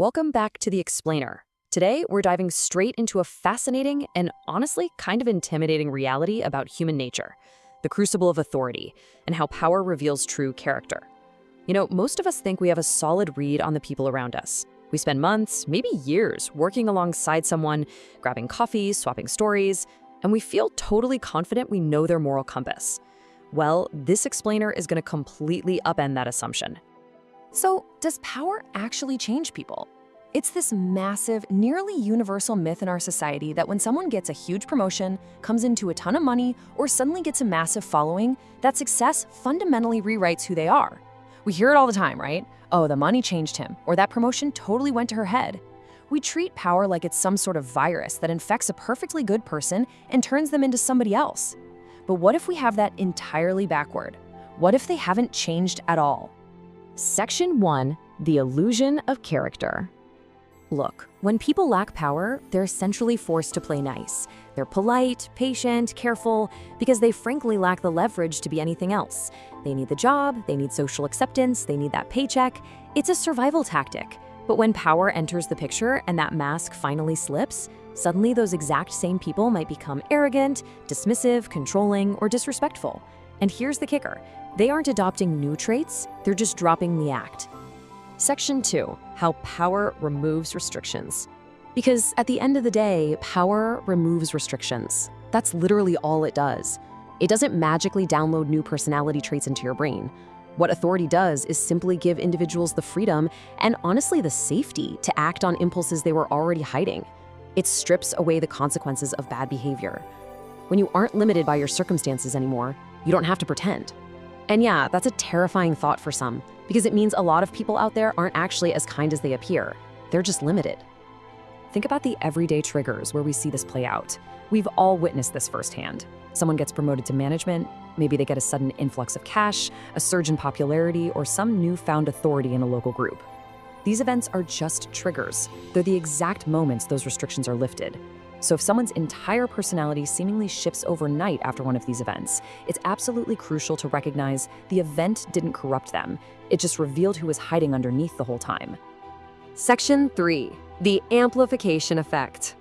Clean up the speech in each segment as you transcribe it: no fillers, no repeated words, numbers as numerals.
Welcome back to The Explainer. Today, we're diving straight into a fascinating and honestly kind of intimidating reality about human nature, the crucible of authority, and how power reveals true character. Most of us think we have a solid read on the people around us. We spend months, maybe years, working alongside someone, grabbing coffee, swapping stories, and we feel totally confident we know their moral compass. Well, this explainer is going to completely upend that assumption. So, does power actually change people? It's this massive, nearly universal myth in our society that when someone gets a huge promotion, comes into a ton of money, or suddenly gets a massive following, that success fundamentally rewrites who they are. We hear it all the time, right? Oh, the money changed him, or that promotion totally went to her head. We treat power like it's some sort of virus that infects a perfectly good person and turns them into somebody else. But what if we have that entirely backward? What if they haven't changed at all? Section 1, the illusion of character. Look, when people lack power, they're essentially forced to play nice. They're polite, patient, careful, because they frankly lack the leverage to be anything else. They need the job, they need social acceptance, they need that paycheck. It's a survival tactic. But when power enters the picture and that mask finally slips, suddenly those exact same people might become arrogant, dismissive, controlling, or disrespectful. And here's the kicker. They aren't adopting new traits, they're just dropping the act. Section 2, how power removes restrictions. Because at the end of the day, power removes restrictions. That's literally all it does. It doesn't magically download new personality traits into your brain. What authority does is simply give individuals the freedom and honestly the safety to act on impulses they were already hiding. It strips away the consequences of bad behavior. When you aren't limited by your circumstances anymore, you don't have to pretend. And yeah, that's a terrifying thought for some, because it means a lot of people out there aren't actually as kind as they appear. They're just limited. Think about the everyday triggers where we see this play out. We've all witnessed this firsthand. Someone gets promoted to management, maybe they get a sudden influx of cash, a surge in popularity, or some newfound authority in a local group. These events are just triggers. They're the exact moments those restrictions are lifted. So if someone's entire personality seemingly shifts overnight after one of these events, it's absolutely crucial to recognize the event didn't corrupt them. It just revealed who was hiding underneath the whole time. Section 3, the amplification effect.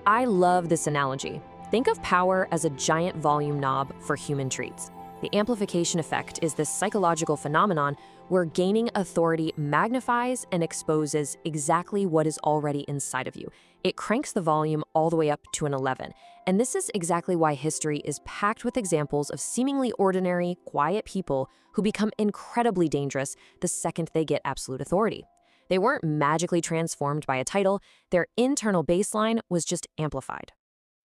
I love this analogy. Think of power as a giant volume knob for human treats. The amplification effect is this psychological phenomenon where gaining authority magnifies and exposes exactly what is already inside of you. It cranks the volume all the way up to an 11. And this is exactly why history is packed with examples of seemingly ordinary, quiet people who become incredibly dangerous the second they get absolute authority. They weren't magically transformed by a title, their internal baseline was just amplified.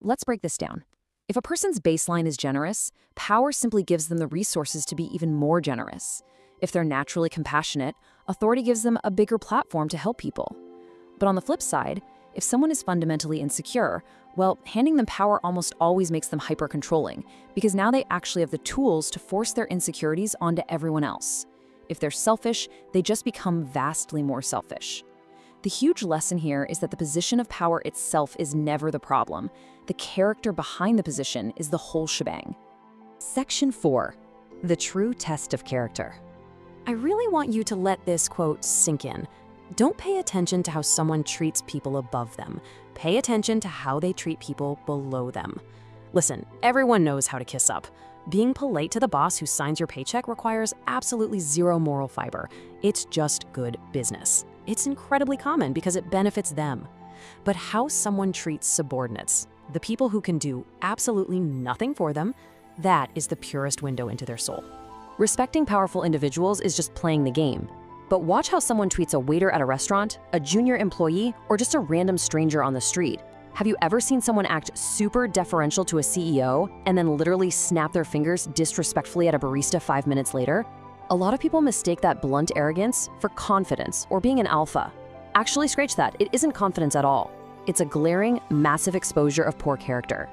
Let's break this down. If a person's baseline is generous, power simply gives them the resources to be even more generous. If they're naturally compassionate, authority gives them a bigger platform to help people. But on the flip side, if someone is fundamentally insecure, well, handing them power almost always makes them hyper-controlling, because now they actually have the tools to force their insecurities onto everyone else. If they're selfish, they just become vastly more selfish. The huge lesson here is that the position of power itself is never the problem. The character behind the position is the whole shebang. Section 4, the true test of character. I really want you to let this quote sink in. Don't pay attention to how someone treats people above them. Pay attention to how they treat people below them. Listen, everyone knows how to kiss up. Being polite to the boss who signs your paycheck requires absolutely zero moral fiber. It's just good business. It's incredibly common because it benefits them. But how someone treats subordinates, the people who can do absolutely nothing for them, that is the purest window into their soul. Respecting powerful individuals is just playing the game. But watch how someone treats a waiter at a restaurant, a junior employee, or just a random stranger on the street. Have you ever seen someone act super deferential to a CEO and then literally snap their fingers disrespectfully at a barista 5 minutes later? A lot of people mistake that blunt arrogance for confidence or being an alpha. Actually, scratch that. It isn't confidence at all. It's a glaring, massive exposure of poor character.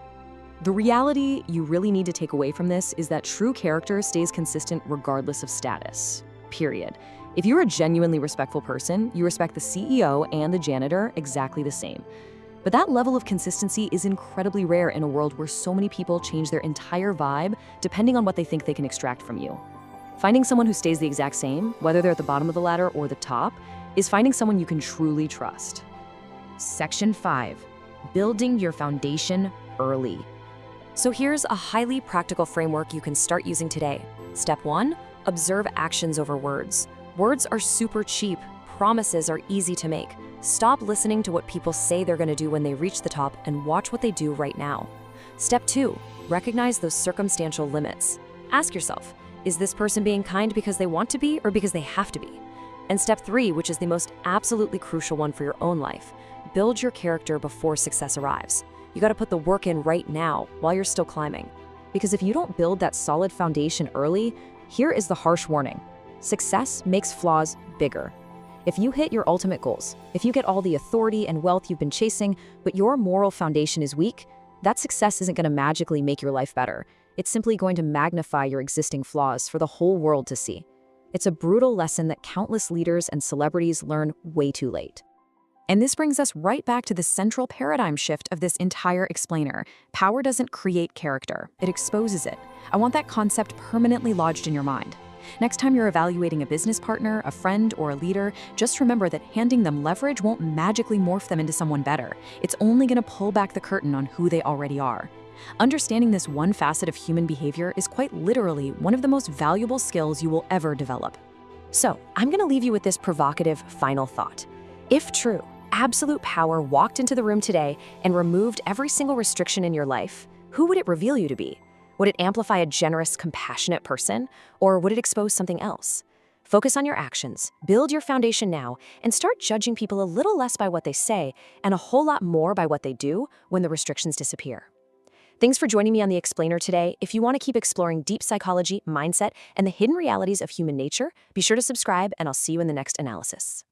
The reality you really need to take away from this is that true character stays consistent regardless of status. Period. If you're a genuinely respectful person, you respect the CEO and the janitor exactly the same. But that level of consistency is incredibly rare in a world where so many people change their entire vibe depending on what they think they can extract from you. Finding someone who stays the exact same, whether they're at the bottom of the ladder or the top, is finding someone you can truly trust. Section 5. Building your foundation early. So here's a highly practical framework you can start using today. Step 1. Observe actions over words. Words are super cheap. Promises are easy to make. Stop listening to what people say they're going to do when they reach the top and watch what they do right now. Step 2. Recognize those circumstantial limits. Ask yourself, is this person being kind because they want to be or because they have to be? And step 3, which is the most absolutely crucial one for your own life, build your character before success arrives. You got to put the work in right now while you're still climbing. Because if you don't build that solid foundation early, here is the harsh warning. Success makes flaws bigger. If you hit your ultimate goals, if you get all the authority and wealth you've been chasing, but your moral foundation is weak, that success isn't going to magically make your life better. It's simply going to magnify your existing flaws for the whole world to see. It's a brutal lesson that countless leaders and celebrities learn way too late. And this brings us right back to the central paradigm shift of this entire explainer. Power doesn't create character, it exposes it. I want that concept permanently lodged in your mind. Next time you're evaluating a business partner, a friend, or a leader, just remember that handing them leverage won't magically morph them into someone better. It's only going to pull back the curtain on who they already are. Understanding this one facet of human behavior is quite literally one of the most valuable skills you will ever develop. So, I'm going to leave you with this provocative final thought. If true, absolute power walked into the room today and removed every single restriction in your life, who would it reveal you to be? Would it amplify a generous, compassionate person, or would it expose something else? Focus on your actions, build your foundation now, and start judging people a little less by what they say and a whole lot more by what they do when the restrictions disappear. Thanks for joining me on The Explainer today. If you want to keep exploring deep psychology, mindset, and the hidden realities of human nature, be sure to subscribe, and I'll see you in the next analysis.